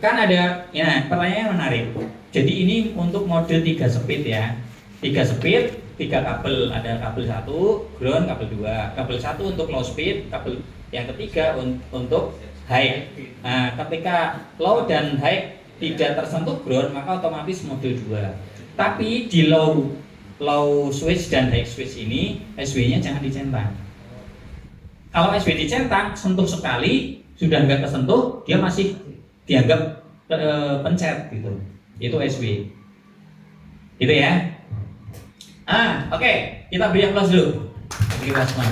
Kan ada, ya pertanyaan menarik. Jadi ini untuk mode 3 speed ya. 3 speed, 3 kabel. Ada kabel 1, ground, kabel 2. Kabel 1 untuk low speed, kabel yang ketiga untuk high. Nah, ketika low dan high tidak tersentuh ground, maka otomatis mode 2. Tapi di low switch dan high switch ini, SW-nya jangan dicentang. Kalau SW dicentang, sentuh sekali, sudah nggak kesentuh, dia masih dianggap pencet gitu. Itu SW. Gitu ya. Oke. Kita beri yang plus dulu. Kita semua.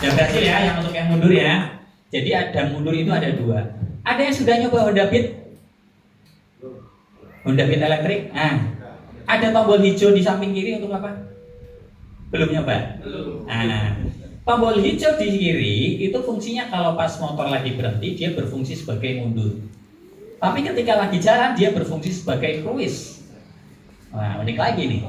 Yang berhasil ya, yang untuk yang mundur ya. Jadi ada mundur itu ada 2. Ada yang sudah nyoba Honda Beat? Honda Beat elektrik? Ada tombol hijau di samping kiri untuk apa? Belum nyoba? Belum. Tombol hijau di kiri itu fungsinya kalau pas motor lagi berhenti dia berfungsi sebagai mundur. Tapi ketika lagi jalan dia berfungsi sebagai cruise. Wah, unik lagi nih.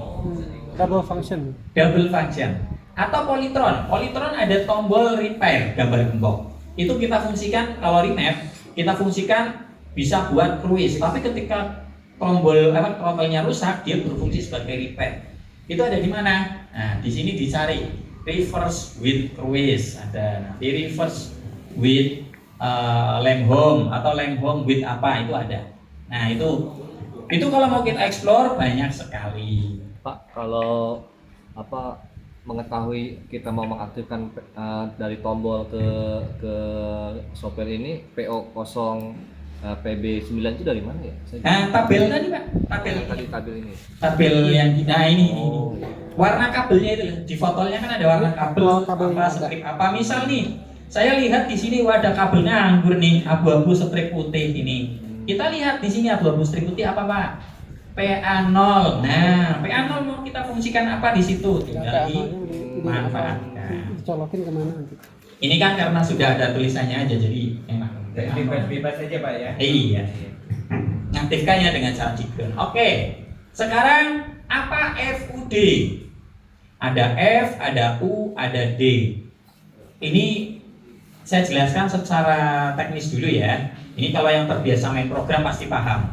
Double function. Double function. Atau polytron. Polytron ada tombol repair, gambar gembok. Itu kita fungsikan kalau remap, kita fungsikan bisa buat cruise. Tapi ketika tombol throttle-nya rusak, dia berfungsi sebagai repair. Itu ada di mana? Nah, di sini dicari reverse with cruise. Ada nanti reverse with lamp home atau lamp home with apa itu ada. Nah itu kalau mau kita explore banyak sekali. Pak, kalau mengetahui kita mau mengaktifkan dari tombol ke software ini PO 0 PB9 itu dari mana ya? Tabel tadi Pak, tabel ini. Tabel yang ini. Warna kabelnya itu di fotonya kan ada warna kabel apa strip apa. Misal nih saya lihat di sini ada kabelnya anggur nih, abu-abu strip putih ini. Kita lihat di sini abu-abu strip putih apa Pak? PA0. Nah, PA0 mau kita fungsikan apa di situ? Tinggal dimanfaatkan. Colokin kemana nanti? Ini kan karena sudah ada tulisannya aja jadi enak. Bebas aja Pak ya. Iya. Aktifkannya dengan cara di-ground. Oke. Sekarang apa FUD? Ada F, ada U, ada D. Ini saya jelaskan secara teknis dulu ya. Ini kalau yang terbiasa main program pasti paham.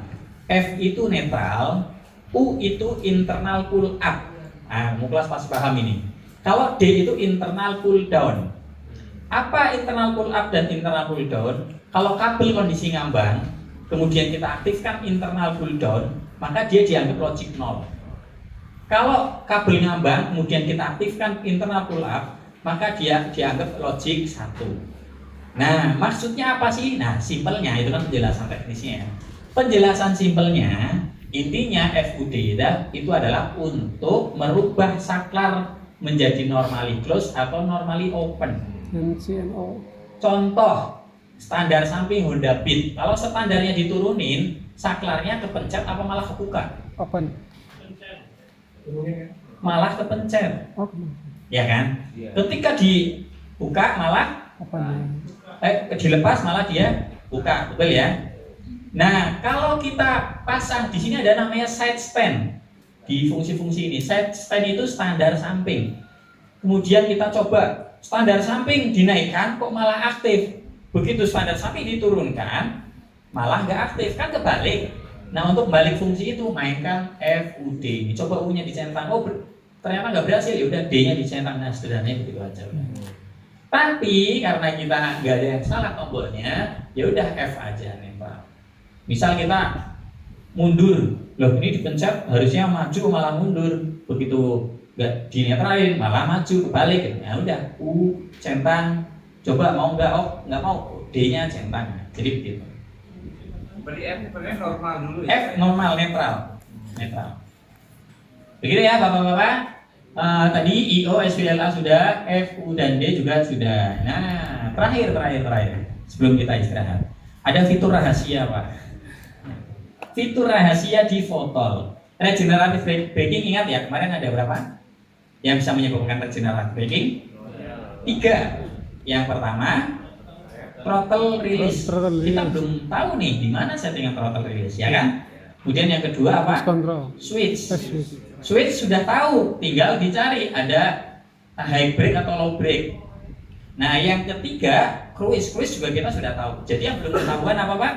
F itu netral, U itu internal pull up. Muklas pasti paham ini. Kalau D itu internal pull down. Apa internal pull up dan internal pull down? Kalau kabel kondisi ngambang, kemudian kita aktifkan internal pull down, maka dia dianggap logic 0. Kalau kabel ngambang, kemudian kita aktifkan internal pull up, maka dia dianggap logic 1. Nah, maksudnya apa sih? Nah, simpelnya itu kan penjelasan teknisnya. Penjelasan simpelnya, intinya FUD itu adalah untuk merubah saklar menjadi normally close atau normally open. NCNO. Contoh, standar samping Honda Beat. Kalau standarnya diturunin, saklarnya kepencet apa malah kebuka? Open. Malah kepencet. Oh, Ya kan? Iya. Ketika dibuka malah open. dilepas malah dia buka, betul ya? Nah, kalau kita pasang di sini ada namanya side stand di fungsi-fungsi ini. Side stand itu standar samping. Kemudian kita coba standar samping dinaikkan kok malah aktif. Begitu standar samping diturunkan malah nggak aktif, kan kebalik. Nah, untuk balik fungsi itu mainkan FUD ini. Coba U-nya dicentang, ternyata nggak berhasil, ya udah D-nya dicentang. Nah, sederhananya begitu aja. Tapi karena kita nggak ada yang salah tombolnya, ya udah F aja nempel. Misal kita mundur, loh ini dipencet harusnya maju malah mundur, begitu nggak dinetralin malah maju kebalik. Ya udah U centang, coba mau nggak? Oh nggak mau, D-nya centang. Jadi begitu. Berarti F sebenarnya normal dulu ya. F normal netral. Begitu ya bapak-bapak. Tadi IO, SVLA sudah, F, U, dan D juga sudah. Nah, terakhir sebelum kita istirahat, ada fitur rahasia Pak. Fitur rahasia di fotol. Regenerative braking, ingat ya kemarin ada berapa? Yang bisa menyebabkan regenerative braking? 3. Yang pertama, throttle release. Kita belum tahu nih di mana settingan throttle release, ya kan? Kemudian yang kedua apa? Switch. Switch sudah tahu, tinggal dicari ada high brake atau low brake. Nah, yang ketiga cruise juga kita sudah tahu. Jadi yang belum ketahuan apa Pak?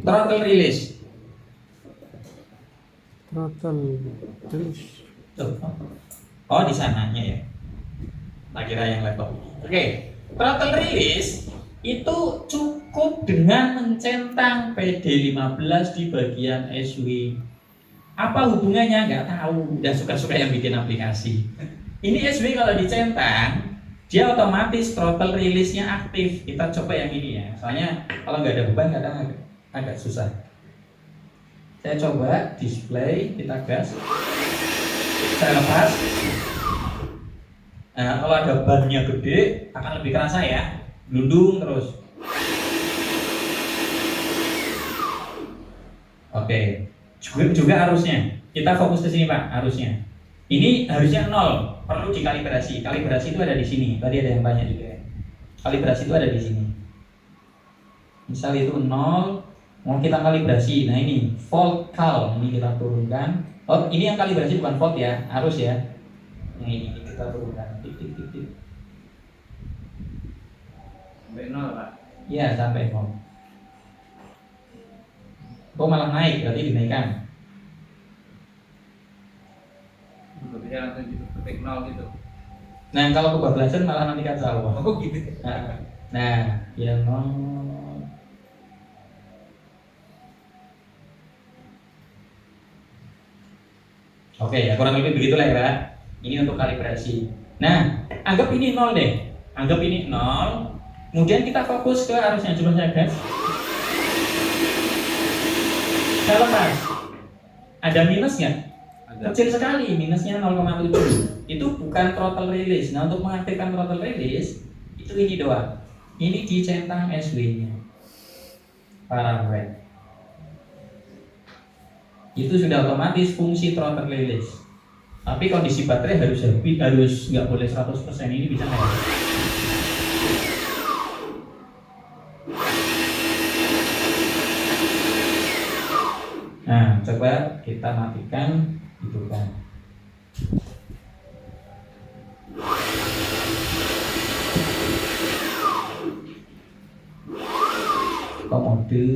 Throttle release. Throttle release. Tuh. Oh, di sananya ya. Tak kira yang laptop. Oke. Throttle release itu cukup dengan mencentang PD15 di bagian SW. Apa hubungannya? Nggak tahu. Udah suka-suka yang bikin aplikasi. Ini SW kalau dicentang, dia otomatis throttle release-nya aktif. Kita coba yang ini ya. Soalnya kalau nggak ada beban kadang agak susah. Saya coba display, kita gas. Saya lepas. Nah, kalau ada bannya gede akan lebih kerasa ya, gelundung terus. Oke, juga arusnya. Kita fokus ke sini Pak, arusnya. Ini harusnya 0, perlu dikalibrasi. Kalibrasi itu ada di sini. Tadi ada yang banyak juga. Kalibrasi itu ada di sini. Misal itu 0, mau kita kalibrasi. Nah ini volt cal, ini kita turunkan. Oh, ini yang kalibrasi bukan volt ya, arus ya. Ini kita turunkan. Tik. Sampai 0 Pak. Iya, sampai 0. Oh malah naik, berarti dinaikkan. Udah bisa langsung gitu, ketik 0 gitu. Nah kalau kebablasan malah nanti kacau. Oh gitu. Nah, ya 0. Oke, ya kurang lebih begitulah ya Pak. Ini untuk kalibrasi. Nah, anggap ini 0 deh. Anggap ini 0. Kemudian kita fokus ke arusnya. Coba saya gas. Saya lepas. Ada minus nggak? Kecil sekali, minusnya 0,7. Itu bukan throttle release. Nah, untuk mengaktifkan throttle release, itu ini doang. Ini dicentang SW-nya. Parameter. Itu sudah otomatis fungsi throttle release. Tapi kondisi baterai harus nggak boleh 100%. Ini bisa nggak? Nah, coba kita matikan, hidupkan. Komode.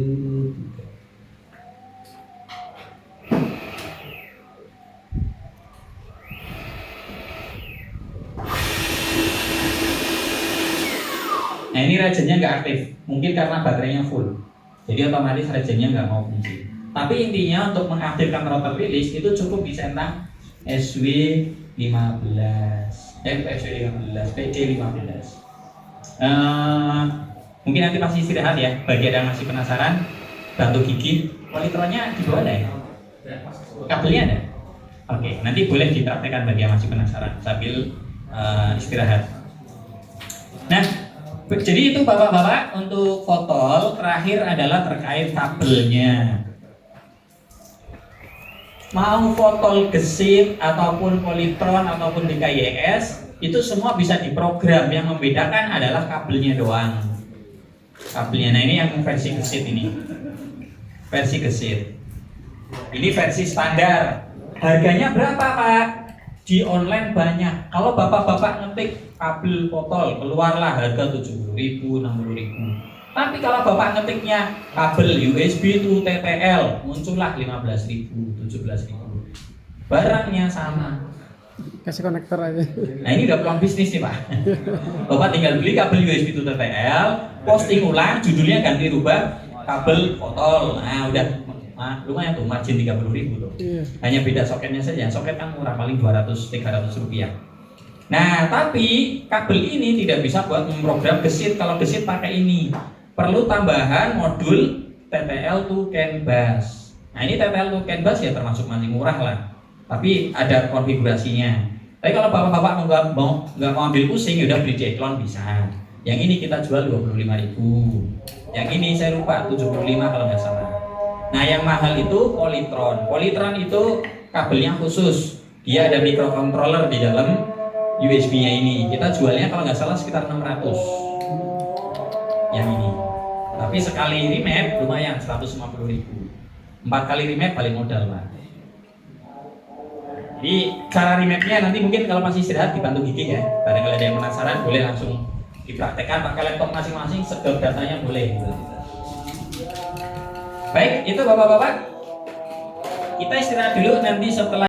Nah ini regennya nggak aktif, mungkin karena baterainya full. Jadi otomatis regennya nggak mau fungsi. Tapi intinya untuk mengaktifkan throttle release itu cukup dicentang SW15, SW15, PD15. Mungkin nanti masih istirahat ya. Bagi yang masih penasaran, bantu gigi. Politronnya di bawah ada ya? Kabelnya ada? Oke, nanti boleh dipraktekkan bagi yang masih penasaran sambil istirahat. Nah, jadi itu bapak-bapak untuk fotol. Terakhir adalah terkait kabelnya. Mau fotol gesit ataupun politron ataupun DKYS itu semua bisa diprogram. Yang membedakan adalah kabelnya doang. Kabelnya, nah ini yang versi gesit ini. Versi gesit. Ini versi standar. Harganya berapa Pak? Di online banyak. Kalau bapak-bapak ngetik kabel fotol keluarlah harga 70.000, 60.000. Tapi kalau bapak ngetiknya kabel USB to TTL muncullah 15.000, 17.000. Barangnya sama. Kasih konektor aja. Nah ini udah peluang bisnis nih Pak. Bapak tinggal beli kabel USB to TTL, posting ulang, judulnya ganti rubah kabel fotol. Nah udah. Nah, lumayan tuh, margin 30.000 tuh. Iya. Hanya beda soketnya saja. Soket kan murah, paling 200-300 rupiah. Nah, tapi kabel ini tidak bisa buat memprogram gesit. Kalau gesit pakai ini, perlu tambahan modul TTL to CAN bus. Nah, ini TTL to CAN bus ya termasuk masih murah lah. Tapi ada konfigurasinya. Tapi kalau bapak-bapak nggak mau ambil pusing, udah beli Declon bisa. Yang ini kita jual 25.000. Yang ini saya lupa 75 kalau nggak salah. Nah yang mahal itu politron. Politron itu kabelnya khusus. Dia ada microcontroller di dalam USB-nya ini. Kita jualnya kalau nggak salah sekitar 600. Yang ini. Tapi sekali remap lumayan 150.000. 4 kali remap paling modal Pak. Jadi cara remapnya nanti mungkin kalau masih istirahat dibantu gigi ya. Barangkali ada yang penasaran boleh langsung dipraktekkan pakai laptop masing-masing. Sedot datanya boleh. Baik, itu Bapak-bapak. Kita istirahat dulu, nanti setelah